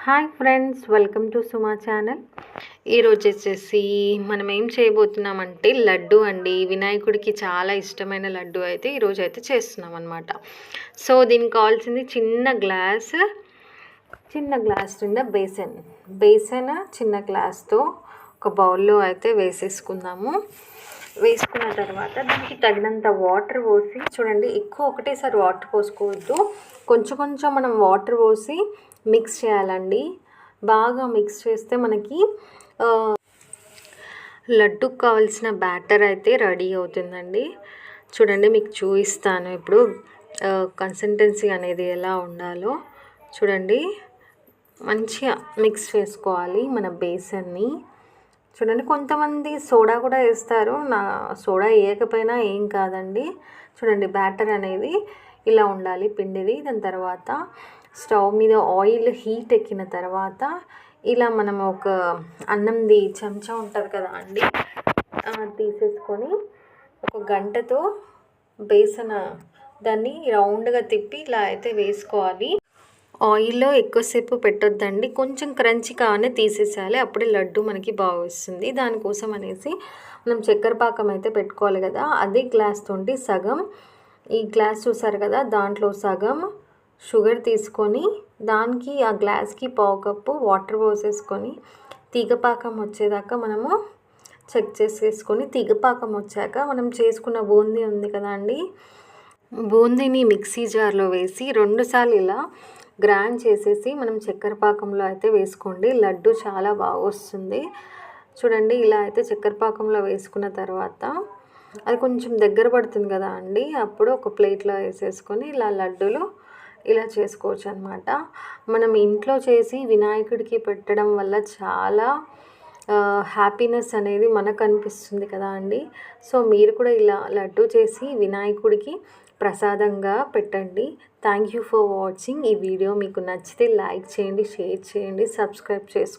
Hi friends, welcome to Suma channel. ఈరోజు వచ్చేసి మనం ఏం చేయబోతున్నామంటే లడ్డు అండి. వినాయకుడికి చాలా ఇష్టమైన లడ్డు అయితే ఈరోజు అయితే చేస్తున్నాం అనమాట. సో దీనికి కావాల్సింది చిన్న గ్లాస్ నిండా బేసన్ చిన్న గ్లాస్తో ఒక బౌల్లో అయితే వేసేసుకుందాము. వేసుకున్న తర్వాత దీనికి తగినంత వాటర్ పోసి, చూడండి ఎక్కువ ఒకటేసారి వాటర్ పోసుకోవద్దు, కొంచెం కొంచెం మనం వాటర్ పోసి మిక్స్ చేయాలండి. బాగా మిక్స్ చేస్తే మనకి లడ్డుకు కావాల్సిన బ్యాటర్ అయితే రెడీ అవుతుందండి. చూడండి మీకు చూపిస్తాను ఇప్పుడు కన్సిస్టెన్సీ అనేది ఎలా ఉండాలో. చూడండి మంచిగా మిక్స్ చేసుకోవాలి మన బేసన్ని. చూడండి కొంతమంది సోడా కూడా వేస్తారు, నా సోడా వేయకపోయినా ఏం కాదండి. చూడండి బ్యాటర్ అనేది ఇలా ఉండాలి పిండిది. దాని తర్వాత స్టవ్ మీద ఆయిల్ హీట్ ఎక్కిన తర్వాత ఇలా మనం ఒక అన్నంది చెంచా ఉంటుంది కదా అండి, తీసేసుకొని ఒక గంటతో బేసన దాన్ని రౌండ్గా తిప్పి ఇలా అయితే వేసుకోవాలి. ఆయిల్లో ఎక్కువసేపు పెట్టొద్దండి, కొంచెం క్రంచి కాగానే తీసేసేయాలి, అప్పుడే లడ్డు మనకి బాగా వస్తుంది. దానికోసం అనేసి మనం చక్కెర పాకం అయితే పెట్టుకోవాలి కదా. అదే గ్లాస్ తోటి సగం, ఈ గ్లాస్ చూసారు కదా దాంట్లో సగం షుగర్ తీసుకొని దానికి ఆ గ్లాస్కి పావు కప్పు వాటర్ పోసేసుకొని తీగపాకం వచ్చేదాకా మనము చెక్ చేసేసుకొని, తీగపాకం వచ్చాక మనం చేసుకున్న బూందీ ఉంది కదా అండి, బూందీని మిక్సీ జార్లో వేసి 2 సార్లు ఇలా గ్రైండ్ చేసేసి మనం చక్కెర పాకంలో అయితే వేసుకోండి. లడ్డు చాలా బాగా వస్తుంది. చూడండి ఇలా అయితే చక్కెర పాకంలో వేసుకున్న తర్వాత అది కొంచెం దగ్గర పడుతుంది కదా అండి, అప్పుడు ఒక ప్లేట్లో వేసేసుకొని ఇలా లడ్డూలు ఇలా చేసుకోవచ్చు అనమాట. మనం ఇంట్లో చేసి వినాయకుడికి పెట్టడం వల్ల చాలా హ్యాపీనెస్ అనేది మనకు అనిపిస్తుంది కదా అండి. సో మీరు కూడా ఇలా లడ్డు చేసి వినాయకుడికి ప్రసాదంగా పెట్టండి. Thank you for watching. ఈ వీడియో మీకు నచ్చితే లైక్ చేయండి, షేర్ చేయండి, సబ్స్క్రైబ్ చేసుకోండి.